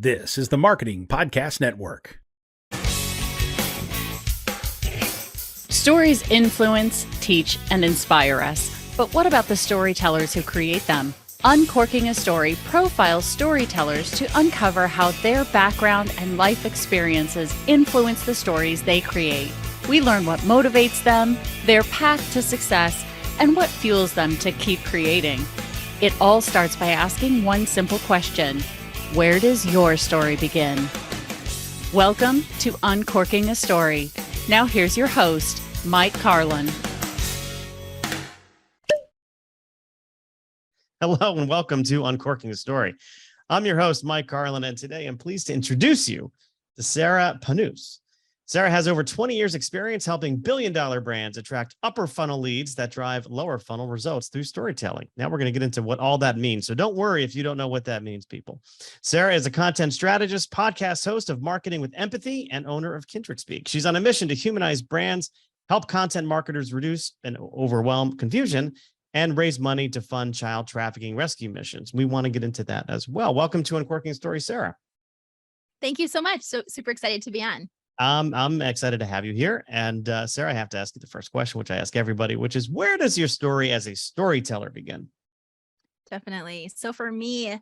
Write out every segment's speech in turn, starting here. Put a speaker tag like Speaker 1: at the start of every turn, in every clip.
Speaker 1: This is the Marketing Podcast Network.
Speaker 2: Stories influence, teach, and inspire us. But what about the storytellers who create them? Uncorking a Story profiles storytellers to uncover how their background and life experiences influence the stories they create. We learn what motivates them, their path to success, and what fuels them to keep creating. It all starts by asking one simple question: where does your story begin? Welcome to Uncorking a Story. Now here's your host, Mike Carlin.
Speaker 3: Hello and welcome to Uncorking a Story. I'm your host, Mike Carlin, and today I'm pleased to introduce you to Sarah Panus. Sarah has over 20 years experience helping billion-dollar brands attract upper funnel leads that drive lower funnel results through storytelling. Now we're going to get into what all that means. So don't worry if you don't know what that means, people. Sarah is a content strategist, podcast host of Marketing with Empathy, and owner of Kindred Speak. She's on a mission to humanize brands, help content marketers reduce and overwhelm confusion, and raise money to fund child trafficking rescue missions. We want to get into that as well. Welcome to Uncorking a Story, Sarah.
Speaker 4: Thank you so much. So super excited to be on.
Speaker 3: I'm excited to have you here. And Sarah, I have to ask you the first question, which I ask everybody, which is, where does your story as a storyteller begin?
Speaker 4: Definitely. So for me,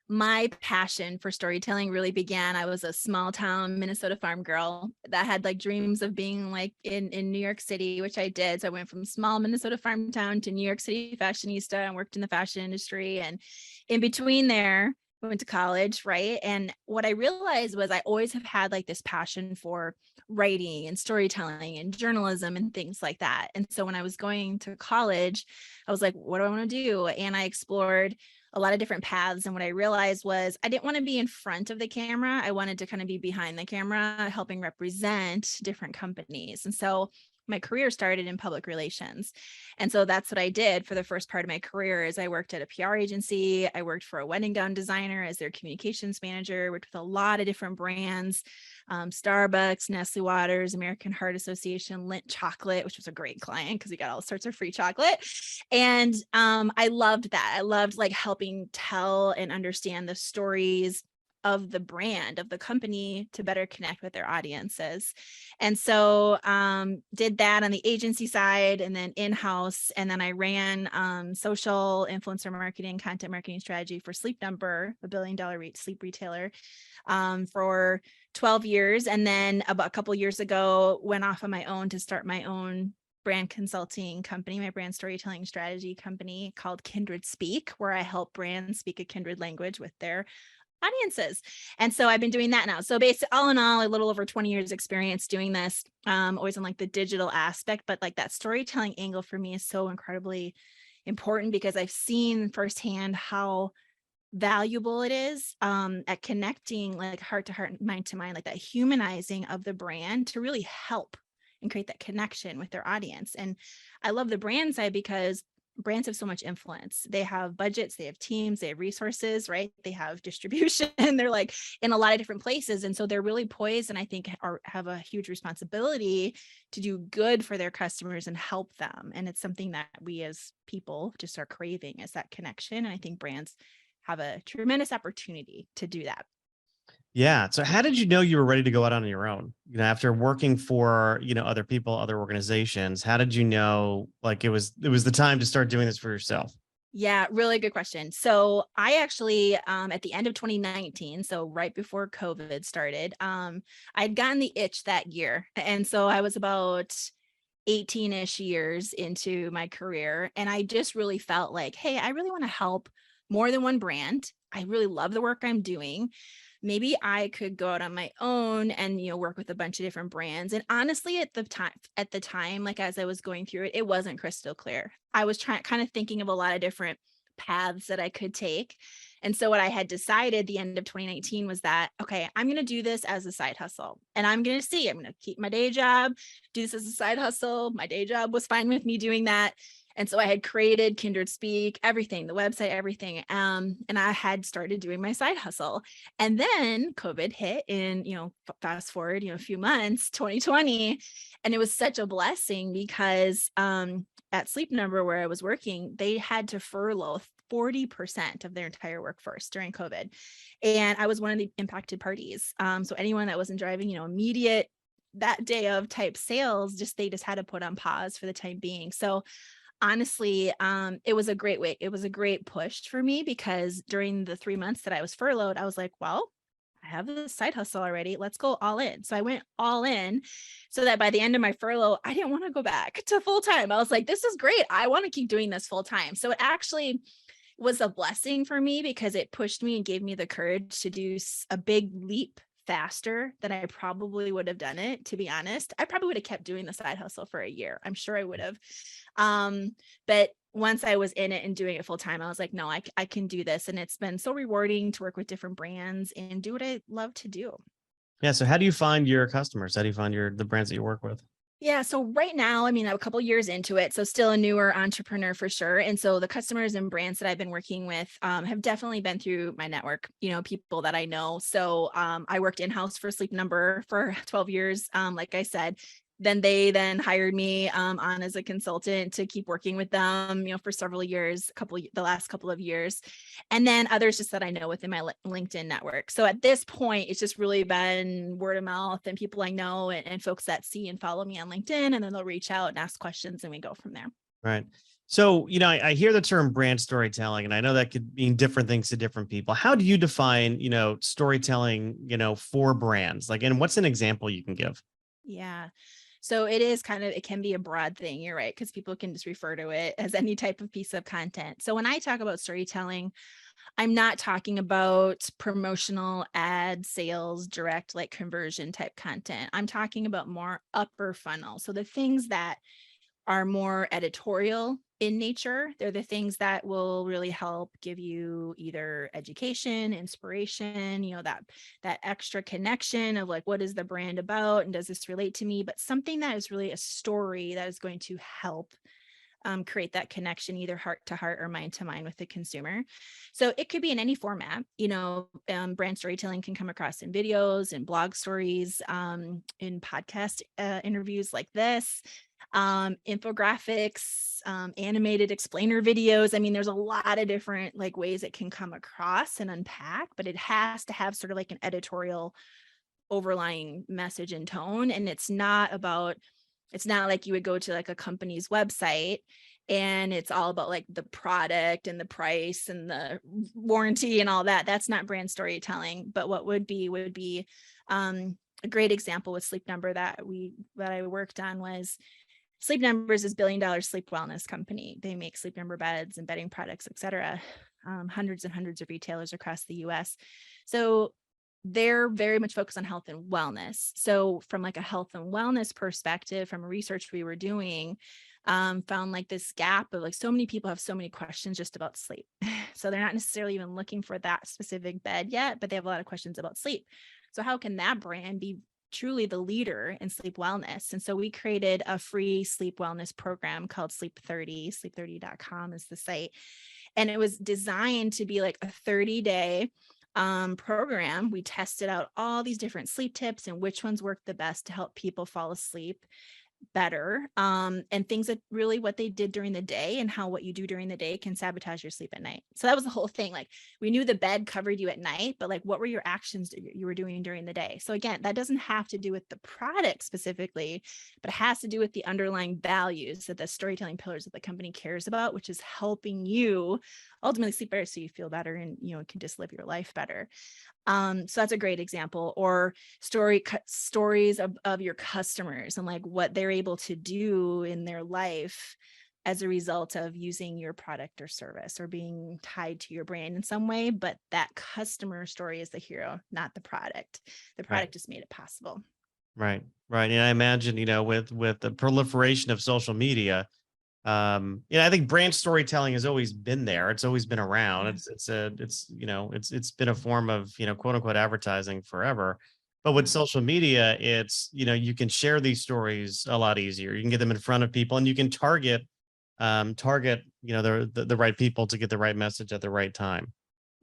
Speaker 4: my passion for storytelling really began. I was a small town Minnesota farm girl that had dreams of being in New York City, which I did. So I went from small Minnesota farm town to New York City fashionista and worked in the fashion industry. And in between there, I went to college, right? And what I realized was I always have had this passion for writing and storytelling and journalism and things like that. And so when I was going to college, I was like, what do I want to do? And I explored a lot of different paths. And what I realized was I didn't want to be in front of the camera. I wanted to kind of be behind the camera, helping represent different companies. And so my career started in public relations. And so that's what I did for the first part of my career. Is I worked at a PR agency. I worked for a wedding gown designer as their communications manager, worked with a lot of different brands, Starbucks, Nestle Waters, American Heart Association, Lindt Chocolate, which was a great client because we got all sorts of free chocolate. And I loved that. I loved helping tell and understand the stories of the brand, of the company, to better connect with their audiences. And so did that on the agency side and then in-house. And then I ran social influencer marketing, content marketing strategy for Sleep Number, a billion-dollar sleep retailer, for 12 years. And then about a couple years ago, went off on my own to start my own brand consulting company, my brand storytelling strategy company called Kindred Speak, where I help brands speak a kindred language with their audiences. And so I've been doing that now. So basically, all in all, a little over 20 years experience doing this, always on the digital aspect, but that storytelling angle for me is so incredibly important because I've seen firsthand how valuable it is at connecting heart to heart, mind to mind, that humanizing of the brand to really help and create that connection with their audience. And I love the brand side because brands have so much influence. They have budgets, they have teams, they have resources, right? They have distribution. They're in a lot of different places. And so they're really poised and I think have a huge responsibility to do good for their customers and help them. And it's something that we as people just are craving, is that connection. And I think brands have a tremendous opportunity to do that.
Speaker 3: Yeah. So how did you know you were ready to go out on your own? After working for, other people, other organizations, how did you know it was the time to start doing this for yourself?
Speaker 4: Yeah, really good question. So I actually, at the end of 2019, so right before COVID started, I'd gotten the itch that year. And so I was about 18-ish years into my career. And I just really felt hey, I really want to help more than one brand. I really love the work I'm doing. Maybe I could go out on my own and, work with a bunch of different brands. And honestly, at the time, as I was going through it, it wasn't crystal clear. I was kind of thinking of a lot of different paths that I could take. And so what I had decided at the end of 2019 was that, okay, I'm going to do this as a side hustle and I'm going to keep my day job, do this as a side hustle. My day job was fine with me doing that. And so I had created Kindred Speak, everything, the website, everything. And I had started doing my side hustle. And then COVID hit in, fast forward, a few months, 2020. And it was such a blessing because at Sleep Number where I was working, they had to furlough 40% of their entire workforce during COVID. And I was one of the impacted parties. So anyone that wasn't driving, immediate that day of type sales, they just had to put on pause for the time being. So honestly, it was a great way. It was a great push for me, because during the 3 months that I was furloughed, I was like, well, I have this side hustle already. Let's go all in. So I went all in, so that by the end of my furlough, I didn't want to go back to full time. I was like, this is great. I want to keep doing this full time. So it actually was a blessing for me, because it pushed me and gave me the courage to do a big leap faster than I probably would have done it. To be honest, I probably would have kept doing the side hustle for a year. I'm sure I would have. But once I was in it and doing it full time, I was like, no, I can do this. And it's been so rewarding to work with different brands and do what I love to do.
Speaker 3: Yeah. So how do you find your customers? How do you find the brands that you work with?
Speaker 4: Yeah. So right now, I'm a couple years into it, so still a newer entrepreneur for sure. And so the customers and brands that I've been working with have definitely been through my network, people that I know. So I worked in-house for Sleep Number for 12 years. Like I said, then they hired me on as a consultant to keep working with them, for several years, the last couple of years. And then others just that I know within my LinkedIn network. So at this point, it's just really been word of mouth and people I know and folks that see and follow me on LinkedIn, and then they'll reach out and ask questions and we go from there.
Speaker 3: Right. So, I hear the term brand storytelling, and I know that could mean different things to different people. How do you define, storytelling, for brands? And what's an example you can give?
Speaker 4: Yeah. So it can be a broad thing. You're right. Because people can just refer to it as any type of piece of content. So when I talk about storytelling, I'm not talking about promotional ad sales, direct conversion type content. I'm talking about more upper funnel. So the things that are more editorial in nature, they're the things that will really help give you either education, inspiration, that extra connection of what is the brand about and does this relate to me, but something that is really a story that is going to help create that connection, either heart to heart or mind to mind with the consumer. So it could be in any format. Brand storytelling can come across in videos, in blog stories, in podcast interviews like this, infographics, animated explainer videos. There's a lot of different ways it can come across and unpack, but it has to have sort of an editorial overlying message and tone. And it's not like you would go to a company's website and it's all about the product and the price and the warranty and all that. That's not brand storytelling. But what would be a great example with Sleep Number that I worked on was Sleep Number is $1 billion sleep wellness company. They make Sleep Number beds and bedding products, et cetera. Hundreds and hundreds of retailers across the US. So they're very much focused on health and wellness. So from a health and wellness perspective, from research we were doing, found this gap of so many people have so many questions just about sleep. So they're not necessarily even looking for that specific bed yet, but they have a lot of questions about sleep. So how can that brand be truly the leader in sleep wellness? And so we created a free sleep wellness program called Sleep 30. Sleep30.com is the site. And it was designed to be a 30-day program. We tested out all these different sleep tips and which ones work the best to help people fall asleep better, and things that really what they did during the day and how what you do during the day can sabotage your sleep at night. So that was the whole thing. We knew the bed covered you at night, but what were your actions that you were doing during the day? So again, that doesn't have to do with the product specifically, but it has to do with the underlying values that the storytelling pillars that the company cares about, which is helping you ultimately sleep better so you feel better and can just live your life better. So that's a great example. Or stories of your customers and what they're able to do in their life as a result of using your product or service or being tied to your brand in some way. But that customer story is the hero, not the product. The product just made it possible.
Speaker 3: Right. And I imagine, with the proliferation of social media, I think brand storytelling has always been there. It's always been around. It's been a form of, quote unquote advertising forever. But with social media, it's, you can share these stories a lot easier. You can get them in front of people and you can target, the right people to get the right message at the right time.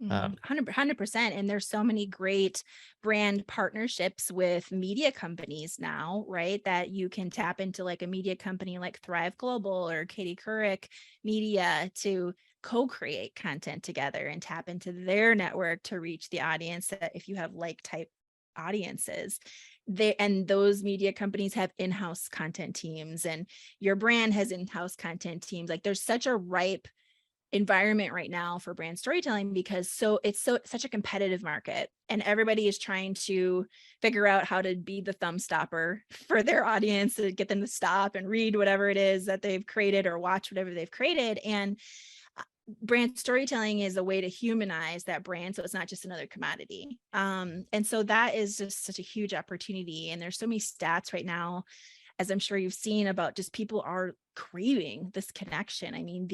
Speaker 4: 100%. And there's so many great brand partnerships with media companies now, right? That you can tap into, like a media company like Thrive Global or Katie Couric Media, to co-create content together and tap into their network to reach the audience, that if you have like type audiences, and those media companies have in-house content teams, and your brand has in-house content teams. Like there's such a ripe environment right now for brand storytelling, because it's such a competitive market, and everybody is trying to figure out how to be the thumb stopper for their audience, to get them to stop and read whatever it is that they've created or watch whatever they've created. And brand storytelling is a way to humanize that brand, so it's not just another commodity. And so that is just such a huge opportunity. And there's so many stats right now, as I'm sure you've seen, about just people are craving this connection. I mean,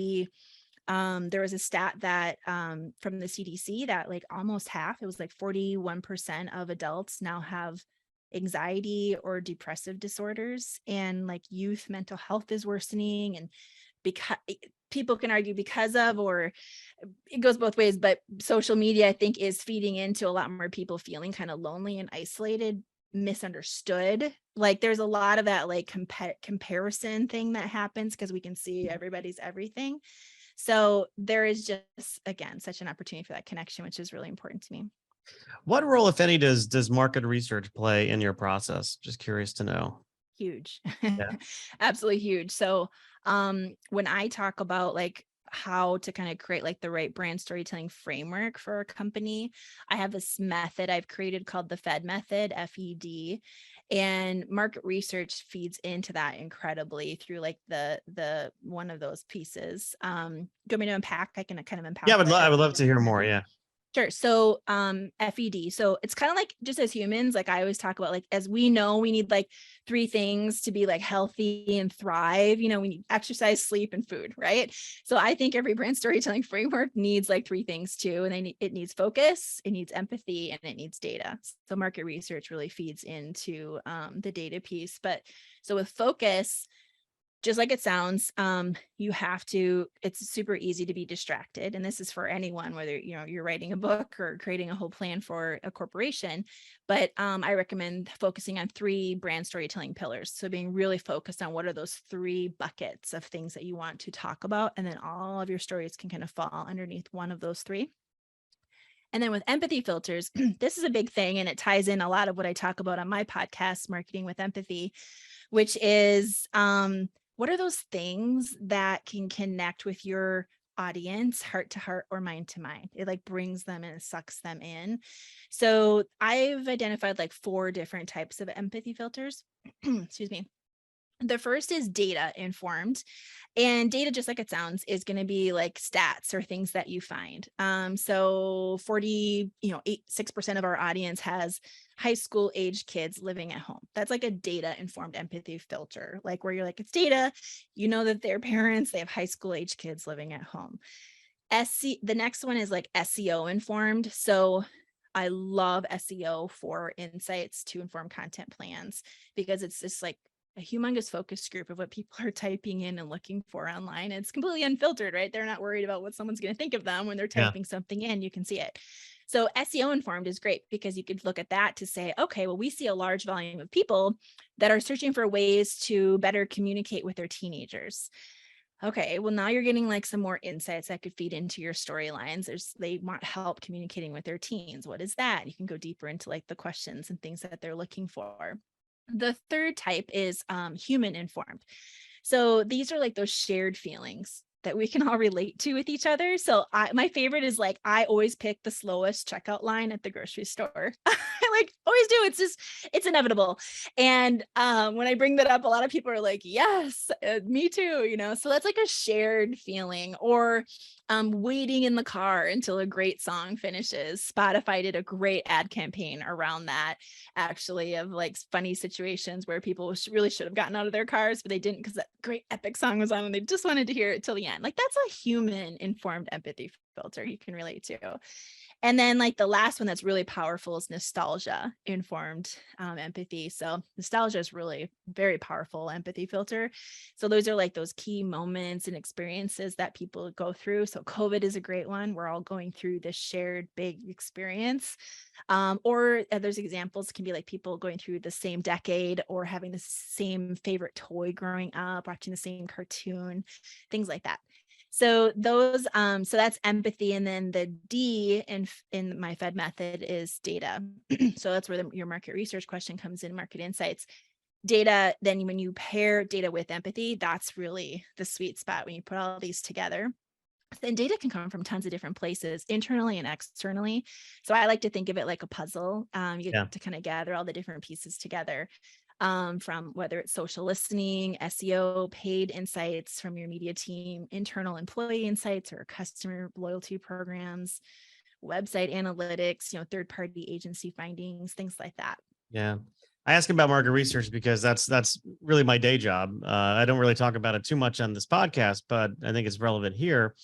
Speaker 4: there was a stat that from the CDC that like almost half, it was like 41% of adults now have anxiety or depressive disorders, and like youth mental health is worsening. And because people can argue because of, or it goes both ways, but social media, I think, is feeding into a lot more people feeling kind of lonely and isolated, misunderstood. Like there's a lot of that like comparison thing that happens because we can see everybody's everything. So there is just, again, such an opportunity for that connection, which is really important to me.
Speaker 3: What role, if any, does market research play in your process? Just curious to know.
Speaker 4: Huge.
Speaker 3: Yeah.
Speaker 4: Absolutely huge. So when I talk about like how to kind of create like the right brand storytelling framework for a company, I have this method I've created called the FED method, FED. And market research feeds into that incredibly through like the one of those pieces. Do you want me to unpack? I can kind of unpack.
Speaker 3: Yeah, I would love to hear more. Yeah.
Speaker 4: Sure. So FED. So it's kind of like, just as humans, like I always talk about, like, as we know, we need like 3 things to be like healthy and thrive. You know, we need exercise, sleep, and food, right? So I think every brand storytelling framework needs like 3 things too. And it needs focus, it needs empathy, and it needs data. So market research really feeds into the data piece. But so with focus, just like it sounds, it's super easy to be distracted. And this is for anyone, whether, you're writing a book or creating a whole plan for a corporation. But I recommend focusing on 3 brand storytelling pillars. So being really focused on what are those 3 buckets of things that you want to talk about. And then all of your stories can kind of fall underneath one of those 3. And then with empathy filters, this is a big thing, and it ties in a lot of what I talk about on my podcast, Marketing with Empathy, which is what are those things that can connect with your audience, heart to heart or mind to mind? It like brings them and sucks them in. So I've identified like 4 different types of empathy filters. Excuse me. The first is data informed, and data, just like it sounds, is going to be like stats or things that you find. So 6% of our audience has high school age kids living at home. That's like a data informed empathy filter, like where you're like, it's data, that their parents, they have high school age kids living at home. The next one is like SEO informed. So I love SEO for insights to inform content plans, because it's just like a humongous focus group of what people are typing in and looking for online. It's completely unfiltered, right? They're not worried about what someone's going to think of them when they're typing something in. You can see it. So SEO informed is great, because you could look at that to say, okay, well, we see a large volume of people that are searching for ways to better communicate with their teenagers. Okay, well, now you're getting like some more insights that could feed into your storylines. They want help communicating with their teens. What is that? You can go deeper into like the questions and things that they're looking for. The third type is human informed. So these are like those shared feelings that we can all relate to with each other. So my favorite is like, I always pick the slowest checkout line at the grocery store. I like always do. It's inevitable. And when I bring that up, a lot of people are like, yes, me too. So that's like a shared feeling. Or waiting in the car until a great song finishes. Spotify did a great ad campaign around that, actually, of like funny situations where people really should have gotten out of their cars, but they didn't, because that great epic song was on and they just wanted to hear it till the end. Like that's a human informed empathy filter you can relate to. And then like the last one that's really powerful is nostalgia informed empathy. So nostalgia is really very powerful empathy filter. So those are like those key moments and experiences that people go through. So COVID is a great one. We're all going through this shared big experience. Or there's examples can be like people going through the same decade or having the same favorite toy growing up, watching the same cartoon, things like that. So those, so that's empathy. And then the D in my FED method is data. So that's where your market research question comes in, market insights. Data, then when you pair data with empathy, that's really the sweet spot when you put all these together. Then data can come from tons of different places, internally and externally. So I like to think of it like a puzzle. You get to kind of gather all the different pieces together. From whether it's social listening, SEO, paid insights from your media team, internal employee insights or customer loyalty programs, website analytics, third-party agency findings, things like that.
Speaker 3: Yeah. I ask about market research because that's really my day job. I don't really talk about it too much on this podcast, but I think it's relevant here.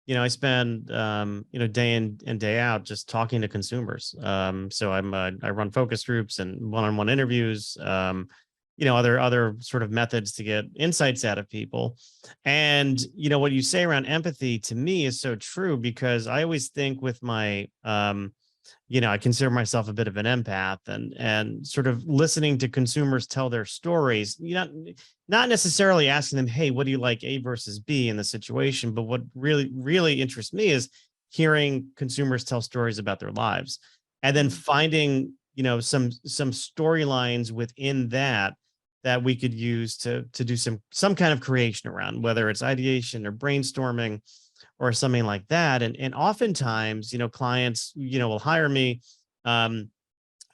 Speaker 3: I spend day in and day out just talking to consumers. So I run focus groups and one-on-one interviews. Other sort of methods to get insights out of people. And what you say around empathy to me is so true, because I always think with my I consider myself a bit of an empath, and sort of listening to consumers tell their stories, not necessarily asking them, hey, what do you like A versus B in the situation? But what really, really interests me is hearing consumers tell stories about their lives, and then finding, some storylines within that we could use to do some kind of creation around, whether it's ideation or brainstorming or something like that. And oftentimes, clients, will hire me to,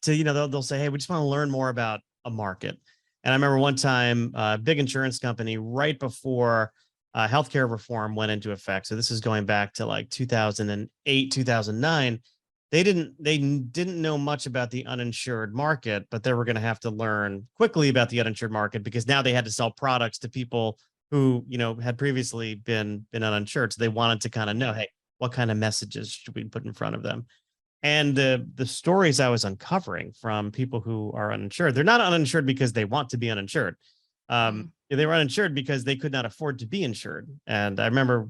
Speaker 3: they'll say, hey, we just want to learn more about a market. And I remember one time, a big insurance company right before healthcare reform went into effect. So this is going back to like 2008, 2009. They didn't know much about the uninsured market, but they were going to have to learn quickly about the uninsured market, because now they had to sell products to people who, had previously been uninsured. So they wanted to kind of know, hey, what kind of messages should we put in front of them? And the stories I was uncovering from people who are uninsured, they're not uninsured because they want to be uninsured. They were uninsured because they could not afford to be insured. And I remember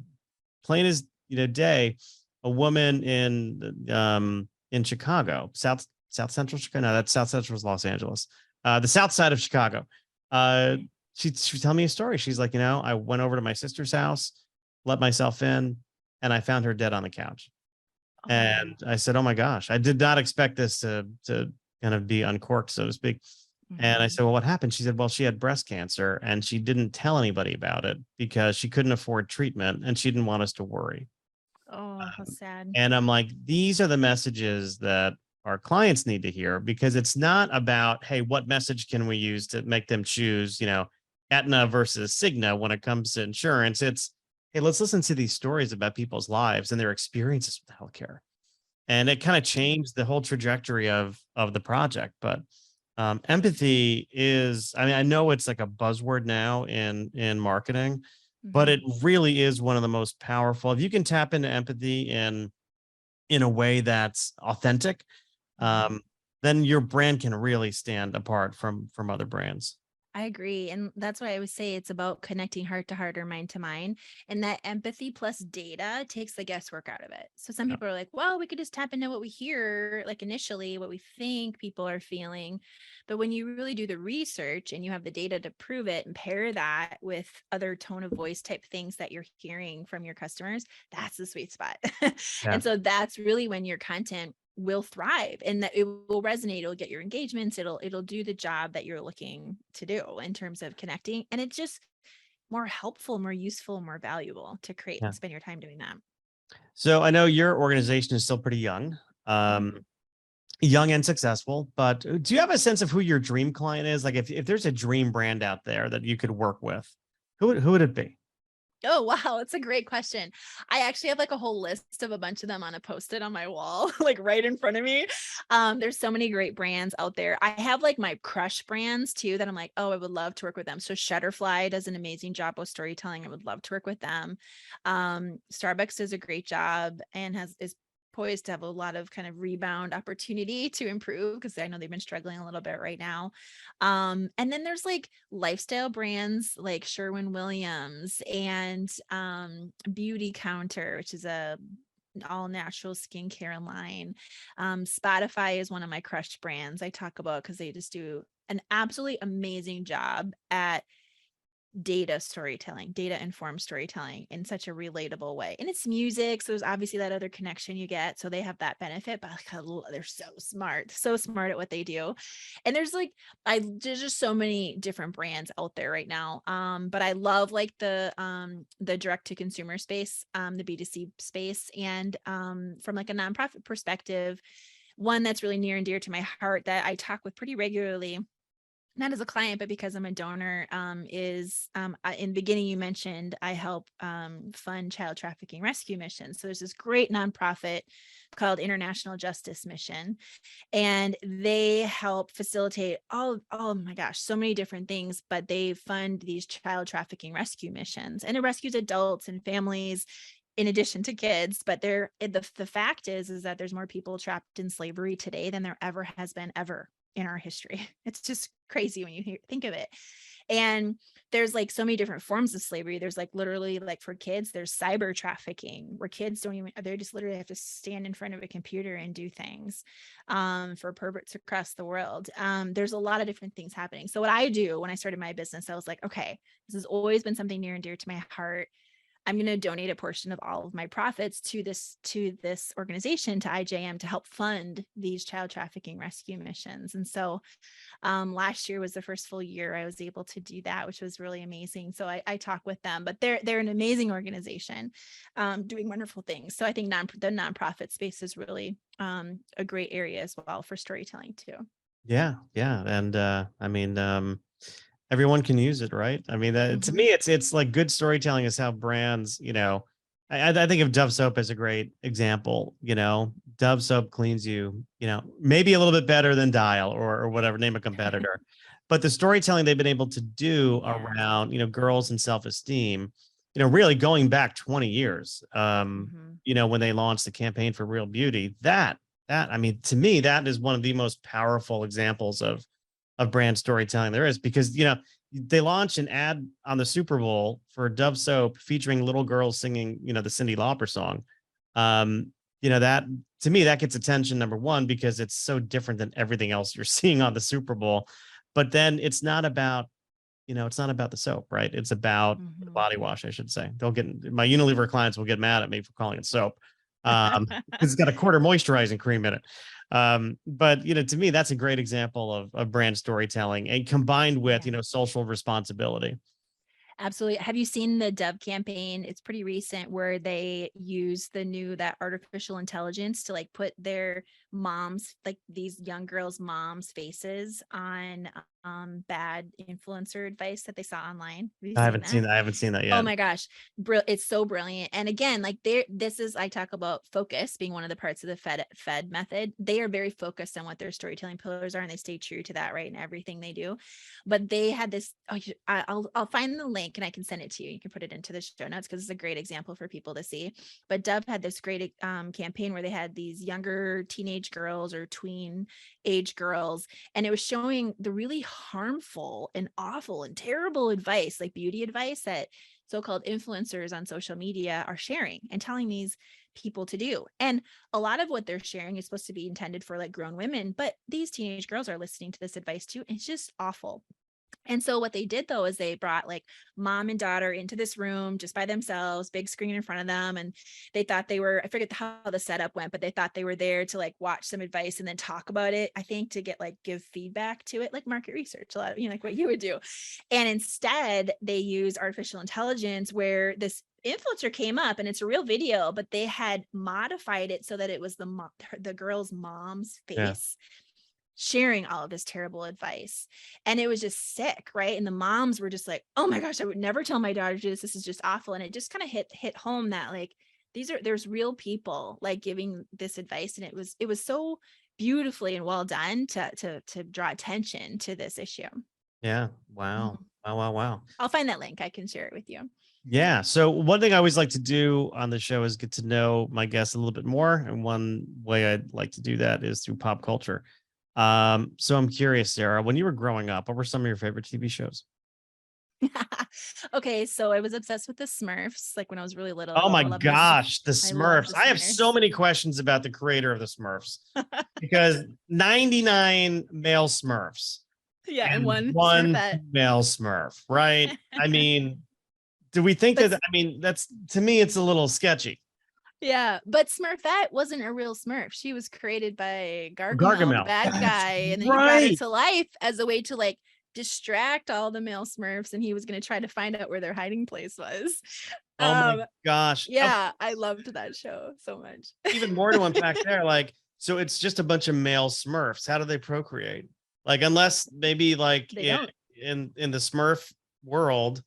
Speaker 3: plain as day, a woman in Chicago, South Central Chicago. No, that's South Central was Los Angeles. The South side of Chicago. She told me a story. She's like, I went over to my sister's house, let myself in, and I found her dead on the couch. Oh. And I said, oh my gosh, I did not expect this to kind of be uncorked, so to speak. Mm-hmm. And I said, well, what happened? She said, well, she had breast cancer and she didn't tell anybody about it because she couldn't afford treatment and she didn't want us to worry.
Speaker 4: Oh, how sad.
Speaker 3: And I'm like, these are the messages that our clients need to hear, because it's not about, hey, what message can we use to make them choose, Aetna versus Cigna when it comes to insurance. It's, hey, let's listen to these stories about people's lives and their experiences with healthcare. And it kind of changed the whole trajectory of the project. But empathy is, I know it's like a buzzword now in marketing, but it really is one of the most powerful. If you can tap into empathy in a way that's authentic, then your brand can really stand apart from other brands.
Speaker 4: I agree. And that's why I always say it's about connecting heart to heart or mind to mind. And that empathy plus data takes the guesswork out of it. So some people are like, well, we could just tap into what we hear, like initially, what we think people are feeling. But when you really do the research and you have the data to prove it and pair that with other tone of voice type things that you're hearing from your customers, that's the sweet spot. And so that's really when your content will thrive and that it will resonate. It'll get your engagements. It'll do the job that you're looking to do in terms of connecting. And it's just more helpful, more useful, more valuable to create and spend your time doing that.
Speaker 3: So I know your organization is still pretty young, young and successful, but do you have a sense of who your dream client is? Like if there's a dream brand out there that you could work with, who would it be?
Speaker 4: Oh, wow. That's a great question. I actually have like a whole list of a bunch of them on a Post-it on my wall, like right in front of me. There's so many great brands out there. I have like my crush brands too, that I'm like, oh, I would love to work with them. So Shutterfly does an amazing job with storytelling. I would love to work with them. Starbucks does a great job and is poised to have a lot of kind of rebound opportunity to improve, because I know they've been struggling a little bit right now. And then there's like lifestyle brands like Sherwin-Williams and Beauty Counter, which is a all natural skincare line. Spotify is one of my crush brands I talk about because they just do an absolutely amazing job at data storytelling, data informed storytelling in such a relatable way. And it's music, so there's obviously that other connection you get, so they have that benefit, but they're so smart at what they do. And there's just so many different brands out there right now. But I love like the direct to consumer space, the B2C space. And from like a nonprofit perspective, one that's really near and dear to my heart that I talk with pretty regularly, not as a client, but because I'm a donor, is in the beginning you mentioned I help fund child trafficking rescue missions. So there's this great nonprofit called International Justice Mission, and they help facilitate oh my gosh, so many different things, but they fund these child trafficking rescue missions, and it rescues adults and families in addition to kids. But the fact is that there's more people trapped in slavery today than there ever has been ever in our history. It's just crazy when you think of it. And there's like so many different forms of slavery. There's like literally, like for kids, there's cyber trafficking where kids they just literally have to stand in front of a computer and do things for perverts across the world. There's a lot of different things happening. So what I do when I started my business, I was like, okay, this has always been something near and dear to my heart. I'm going to donate a portion of all of my profits to this organization, to IJM, to help fund these child trafficking rescue missions. And so last year was the first full year I was able to do that, which was really amazing. So I talk with them, but they're an amazing organization doing wonderful things. So I think the nonprofit space is really a great area as well for storytelling too.
Speaker 3: Yeah. And I mean, everyone can use it, right? I mean, to me, it's like good storytelling is how brands, I think of Dove soap as a great example. Dove soap cleans you, maybe a little bit better than Dial or whatever, name a competitor. But the storytelling they've been able to do around, girls and self-esteem, really going back 20 years, when they launched the campaign for Real Beauty, that, I mean, to me, that is one of the most powerful examples of brand storytelling there is, because they launched an ad on the Super Bowl for Dove soap featuring little girls singing the Cyndi Lauper song. That, to me, that gets attention, number one, because it's so different than everything else you're seeing on the Super Bowl. But then it's not about the soap, right? It's about the body wash, I should say. My Unilever clients will get mad at me for calling it soap because it's got a quarter moisturizing cream in it. But to me, that's a great example of brand storytelling, and combined with social responsibility.
Speaker 4: Absolutely. Have you seen the Dove campaign? It's pretty recent, where they use that artificial intelligence to like put their moms, like these young girls' moms' faces on bad influencer advice that they saw online.
Speaker 3: I haven't seen that yet.
Speaker 4: Oh my gosh. It's so brilliant. And again, like I talk about focus being one of the parts of the fed method. They are very focused on what their storytelling pillars are, and they stay true to that, right, in everything they do. But they had this, I'll find the link and I can send it to you. You can put it into the show notes because it's a great example for people to see. But Dove had this great campaign where they had these younger teenage girls or tween age girls, and it was showing the really harmful and awful and terrible advice, like beauty advice, that so-called influencers on social media are sharing and telling these people to do. And a lot of what they're sharing is supposed to be intended for like grown women, but these teenage girls are listening to this advice too. And it's just awful. And so what they did though is they brought like mom and daughter into this room just by themselves, big screen in front of them. And they thought I forget how the setup went, but they thought they were there to like watch some advice and then talk about it, I think, to give feedback to it, like market research, a lot of, like what you would do. And instead they use artificial intelligence, where this influencer came up, and it's a real video, but they had modified it so that it was the girl's mom's face. Yeah, sharing all of this terrible advice. And it was just sick, right? And the moms were just like, oh my gosh, I would never tell my daughter to do this. This is just awful. And it just kind of hit home that like there's real people like giving this advice. And it was so beautifully and well done to draw attention to this issue.
Speaker 3: Yeah. Wow. Wow.
Speaker 4: I'll find that link. I can share it with you.
Speaker 3: Yeah. So one thing I always like to do on the show is get to know my guests a little bit more. And one way I'd like to do that is through pop culture. So I'm curious, Sarah, when you were growing up, what were some of your favorite TV shows?
Speaker 4: Okay, so I was obsessed with the Smurfs, like when I was really
Speaker 3: Oh
Speaker 4: little.
Speaker 3: my
Speaker 4: I love this.
Speaker 3: gosh, the
Speaker 4: I love
Speaker 3: Smurfs.
Speaker 4: the
Speaker 3: I have so
Speaker 4: Smurfs.
Speaker 3: many questions about the creator of the Smurfs because 99 male Smurfs
Speaker 4: Yeah, and
Speaker 3: and
Speaker 4: one
Speaker 3: one
Speaker 4: Smurfette.
Speaker 3: female Smurf, right? I mean, do we think
Speaker 4: But
Speaker 3: that, I mean, that's to me, it's a little sketchy.
Speaker 4: yeah, but Smurfette wasn't a real Smurf. She was created by Gargamel, the
Speaker 3: Gargamel.
Speaker 4: bad
Speaker 3: That's
Speaker 4: guy, and then he brought her
Speaker 3: right.
Speaker 4: to life as a way to like distract all the male Smurfs, and he was going to try to find out where their hiding place was.
Speaker 3: Oh my
Speaker 4: Um,
Speaker 3: gosh.
Speaker 4: yeah, I loved that show so much.
Speaker 3: Even more to unpack there. Like, so it's just a bunch of male Smurfs. How do they procreate? Like, unless maybe like
Speaker 4: They don't.
Speaker 3: in the Smurf world,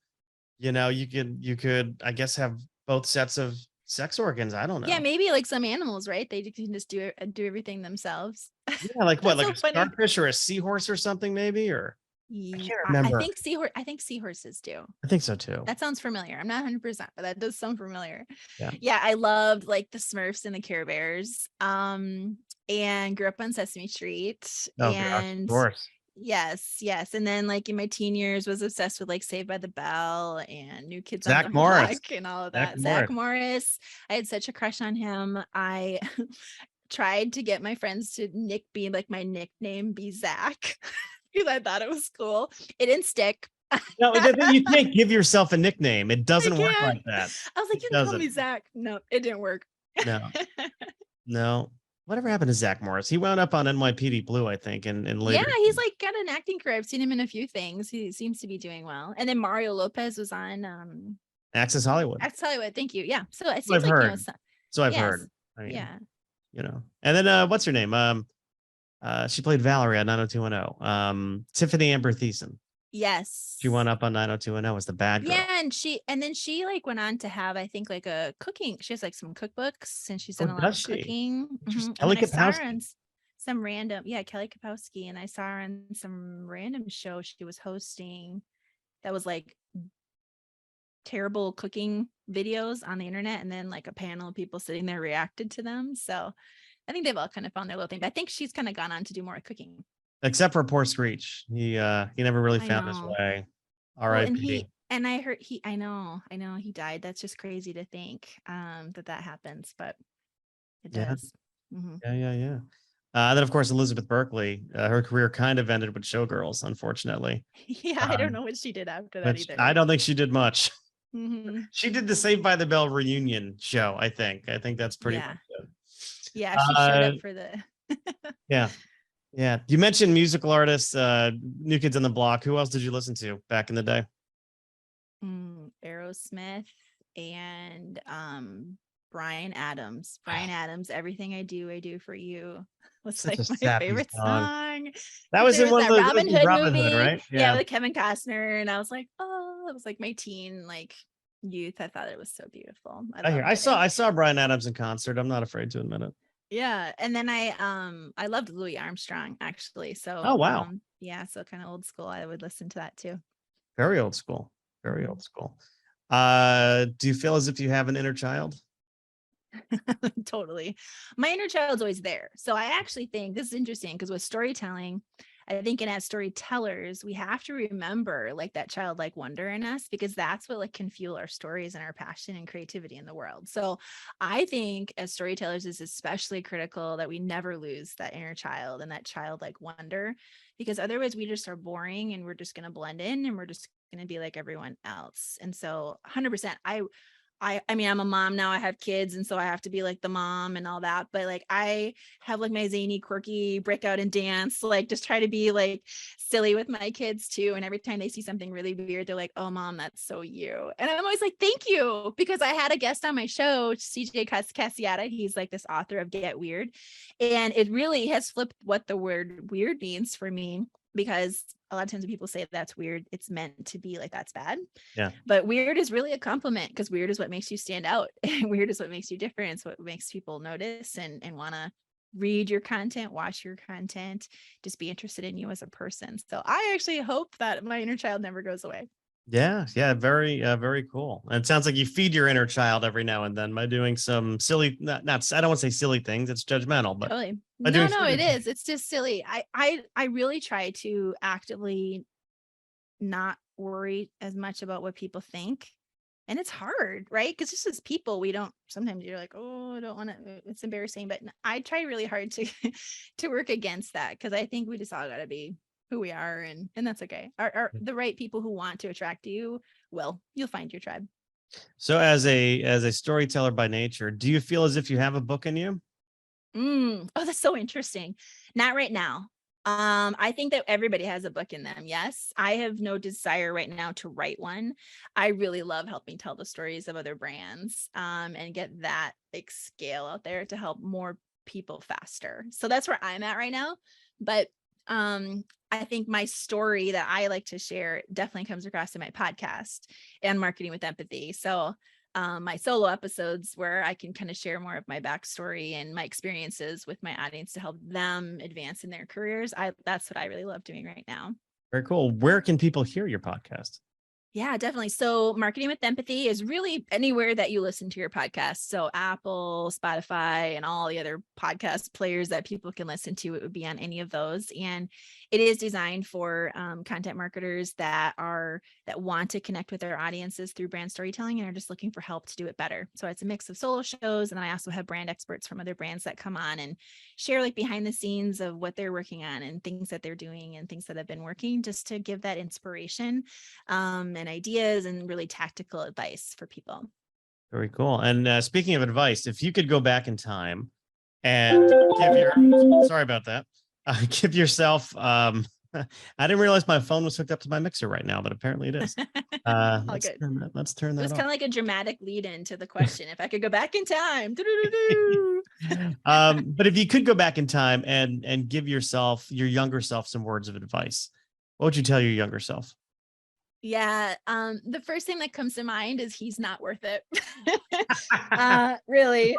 Speaker 3: you could, I guess, have both sets of sex organs. I don't know.
Speaker 4: Yeah, maybe like some animals, right? They can just do everything themselves.
Speaker 3: Yeah, like what,
Speaker 4: That's
Speaker 3: like
Speaker 4: so
Speaker 3: a
Speaker 4: funny.
Speaker 3: starfish or a seahorse or something, maybe? Or I can't
Speaker 4: I
Speaker 3: remember.
Speaker 4: think seahorse. I think seahorses do.
Speaker 3: I think so too.
Speaker 4: That sounds familiar. I'm not 100%, but that does sound familiar.
Speaker 3: Yeah.
Speaker 4: Yeah, I loved like the Smurfs and the Care Bears. And grew up on Sesame Street.
Speaker 3: Oh gosh, of
Speaker 4: And
Speaker 3: course.
Speaker 4: yes. And then like in my teen years was obsessed with like Saved by the Bell and New Kids on the
Speaker 3: Zach Morris.
Speaker 4: Block and all of
Speaker 3: Zach
Speaker 4: that. Zach
Speaker 3: Morris.
Speaker 4: Morris. I had such a crush on him. I tried to get my friends to be like my nickname be Zach because I thought it was cool. It didn't stick.
Speaker 3: No, you can't give yourself a nickname. It doesn't work
Speaker 4: can't.
Speaker 3: like that.
Speaker 4: I was like,
Speaker 3: It
Speaker 4: you can call
Speaker 3: doesn't.
Speaker 4: me Zach. No, it didn't work.
Speaker 3: No, no. Whatever happened to Zach Morris? He wound up on NYPD Blue, I think, and later.
Speaker 4: Yeah, he's like got an acting career. I've seen him in a few things. He seems to be doing well. And then Mario Lopez was on
Speaker 3: Access Hollywood.
Speaker 4: Access Hollywood. Thank you. Yeah. So it
Speaker 3: So I've
Speaker 4: seems like
Speaker 3: heard. So I've
Speaker 4: yes.
Speaker 3: heard. I mean,
Speaker 4: Yeah.
Speaker 3: And then what's her name? She played Valerie on 90210. Tiffany Amber Thiessen.
Speaker 4: Yes.
Speaker 3: She went up on 90210 as the bad girl.
Speaker 4: Yeah, and then she like went on to have, I think, like a cooking. She has like some cookbooks and she's done a lot of cooking.
Speaker 3: Just
Speaker 4: Mhm.
Speaker 3: Kelly
Speaker 4: And then I saw her
Speaker 3: Kapowski.
Speaker 4: on some random, Kelly Kapowski, and I saw her on some random show she was hosting that was like terrible cooking videos on the internet, and then like a panel of people sitting there reacted to them. So I think they've all kind of found their little thing. But I think she's kind of gone on to do more cooking.
Speaker 3: Except for poor Screech. He never really found his way. R.I.P.
Speaker 4: And I heard I know he died. That's just crazy to think that happens, but it does. Mm-hmm.
Speaker 3: Yeah. And then of course Elizabeth Berkley, her career kind of ended with Showgirls, unfortunately.
Speaker 4: Yeah, I don't know what she did after that either.
Speaker 3: I don't think she did much.
Speaker 4: Mm-hmm.
Speaker 3: She did the Saved by the Bell reunion show, I think. I think that's pretty much it.
Speaker 4: Yeah, she showed up for the
Speaker 3: Yeah. You mentioned musical artists, New Kids on the Block. Who else did you listen to back in the day?
Speaker 4: Aerosmith and Bryan Adams. Bryan Adams, Everything I Do for You was
Speaker 3: Such
Speaker 4: like
Speaker 3: a
Speaker 4: my
Speaker 3: sappy
Speaker 4: favorite song.
Speaker 3: That was in one of the
Speaker 4: Robin Hood movie,
Speaker 3: right?
Speaker 4: Yeah, with Kevin Costner, and I was like, oh, it was like my teen youth. I thought it was so beautiful.
Speaker 3: I saw Bryan Adams in concert. I'm not afraid to admit it.
Speaker 4: Yeah, and then I loved Louis Armstrong actually. So
Speaker 3: oh wow,
Speaker 4: so kind of old school. I would listen to that too.
Speaker 3: Very old school. Very old school. Do you feel as if you have an inner child?
Speaker 4: Totally. My inner child's always there. So I actually think this is interesting because with storytelling, I think, and as storytellers, we have to remember like that childlike wonder in us, because that's what like can fuel our stories and our passion and creativity in the world. So I think as storytellers, it's especially critical that we never lose that inner child and that childlike wonder, because otherwise we just are boring and we're just going to blend in and we're just going to be like everyone else. And so 100%, I mean, I'm a mom now, I have kids, and so I have to be like the mom and all that. But like, I have like my zany, quirky break out and dance, like just try to be like silly with my kids too. And every time they see something really weird, they're like, oh mom, that's so you. And I'm always like, thank you. Because I had a guest on my show, CJ Cassiata. He's like this author of Get Weird. And it really has flipped what the word weird means for me, because a lot of times when people say that's weird, it's meant to be like that's bad.
Speaker 3: Yeah.
Speaker 4: But weird is really a compliment, because weird is what makes you stand out. Weird is what makes you different. It's what makes people notice and want to read your content, watch your content, just be interested in you as a person. So I actually hope that my inner child never goes away.
Speaker 3: Yeah, very cool. And it sounds like you feed your inner child every now and then by doing some silly, not I don't want to say silly things. It's judgmental, but
Speaker 4: Totally.
Speaker 3: by
Speaker 4: No,
Speaker 3: doing
Speaker 4: no,
Speaker 3: silly
Speaker 4: it
Speaker 3: things.
Speaker 4: is. It's just silly. I really try to actively not worry as much about what people think. And it's hard, right? Because just as people, we don't, sometimes you're like, oh, I don't want to, it's embarrassing. But I try really hard to to work against that, because I think we just all got to be who we are, and that's okay. Are the right people who want to attract you, well, you'll find your tribe.
Speaker 3: So as a storyteller by nature, do you feel as if you have a book in you?
Speaker 4: Oh, that's so interesting. Not right now. I think that everybody has a book in them. Yes, I have no desire right now to write one. I really love helping tell the stories of other brands, and get that like scale out there to help more people faster. So that's where I'm at right now. But I think my story that I like to share definitely comes across in my podcast and Marketing with Empathy. So my solo episodes where I can kind of share more of my backstory and my experiences with my audience to help them advance in their careers. That's what I really love doing right now.
Speaker 3: Very cool. Where can people hear your podcast?
Speaker 4: Yeah, definitely. So Marketing with Empathy is really anywhere that you listen to your podcast. So Apple, Spotify, and all the other podcast players that people can listen to, it would be on any of those. And it is designed for content marketers that want to connect with their audiences through brand storytelling and are just looking for help to do it better. So it's a mix of solo shows. And then I also have brand experts from other brands that come on and share like behind the scenes of what they're working on and things that they're doing and things that have been working, just to give that inspiration and ideas and really tactical advice for people.
Speaker 3: Very cool. And speaking of advice, if you could go back in time and sorry about that, give yourself, I didn't realize my phone was hooked up to my mixer right now, but apparently it is. Let's
Speaker 4: good.
Speaker 3: turn that
Speaker 4: It was
Speaker 3: off.
Speaker 4: kind of like a dramatic lead into the question. If I could go back in time.
Speaker 3: But if you could go back in time and give your younger self some words of advice, what would you tell your younger self?
Speaker 4: Yeah. The first thing that comes to mind is he's not worth it. Really.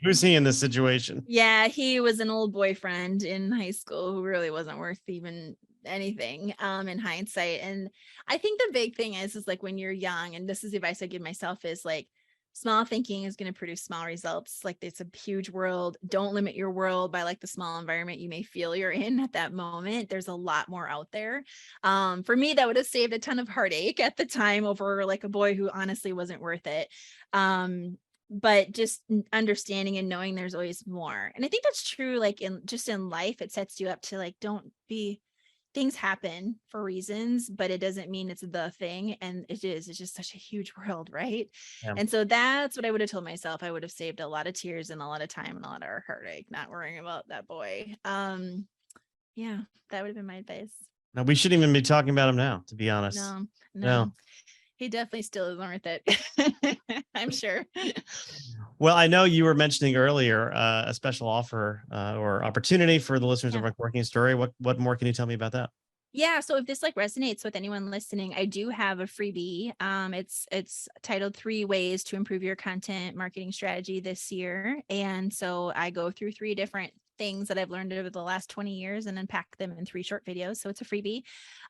Speaker 3: Who's he in this situation?
Speaker 4: Yeah, he was an old boyfriend in high school who really wasn't worth even anything in hindsight. And I think the big thing is like when you're young, and this is the advice I give myself, is like small thinking is going to produce small results. Like it's a huge world. Don't limit your world by like the small environment you may feel you're in at that moment. There's a lot more out there. For me, that would have saved a ton of heartache at the time over like a boy who honestly wasn't worth it. But just understanding and knowing there's always more. And I think that's true. Like in life, it sets you up to like, things happen for reasons, but it doesn't mean it's the thing. And it's just such a huge world. Right.
Speaker 3: Yeah.
Speaker 4: And so that's what I would have told myself. I would have saved a lot of tears and a lot of time and a lot of heartache, not worrying about that boy. Yeah, that would have been my advice.
Speaker 3: No, we shouldn't even be talking about him now, to be honest.
Speaker 4: No. He definitely still isn't worth it. I'm sure.
Speaker 3: Well, I know you were mentioning earlier a special offer or opportunity for the listeners of Uncorking a Story. What more can you tell me about that?
Speaker 4: Yeah. So if this like resonates with anyone listening, I do have a freebie. It's titled 3 Ways to Improve Your Content Marketing Strategy this year. And so I go through 3 different things that I've learned over the last 20 years and unpack them in 3 short videos. So it's a freebie.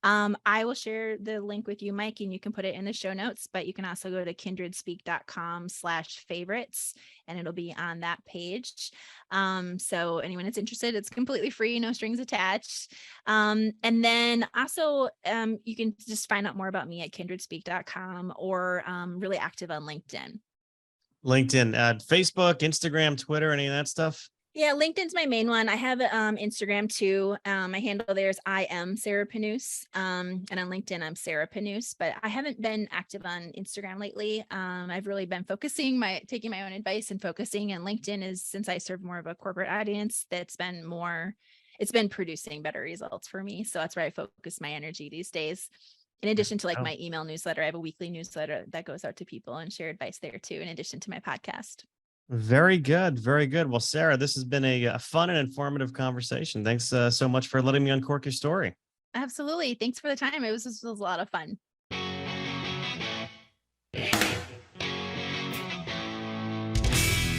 Speaker 4: I will share the link with you, Mike, and you can put it in the show notes, but you can also go to kindredspeak.com/favorites and it'll be on that page. So anyone that's interested, it's completely free, no strings attached. And then also you can just find out more about me at kindredspeak.com or really active on LinkedIn.
Speaker 3: LinkedIn, Facebook, Instagram, Twitter, any of that stuff?
Speaker 4: Yeah, LinkedIn's my main one. I have Instagram too. My handle there is I am Sarah Panus. And on LinkedIn, I'm Sarah Panus, but I haven't been active on Instagram lately. I've really been taking my own advice and focusing. And LinkedIn is, since I serve more of a corporate audience, it's been producing better results for me. So that's where I focus my energy these days. In addition to like my email newsletter, I have a weekly newsletter that goes out to people and share advice there too, in addition to my podcast.
Speaker 3: Very good. Very good. Well, Sarah, this has been a fun and informative conversation. Thanks so much for letting me uncork your story.
Speaker 4: Absolutely. Thanks for the time. This was a lot of fun.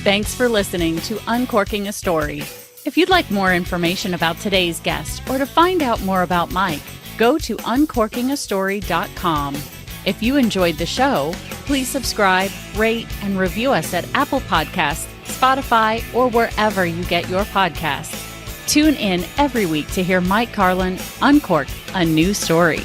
Speaker 2: Thanks for listening to Uncorking a Story. If you'd like more information about today's guest or to find out more about Mike, go to uncorkingastory.com. If you enjoyed the show, please subscribe, rate, and review us at Apple Podcasts, Spotify, or wherever you get your podcasts. Tune in every week to hear Mike Carlin uncork a new story.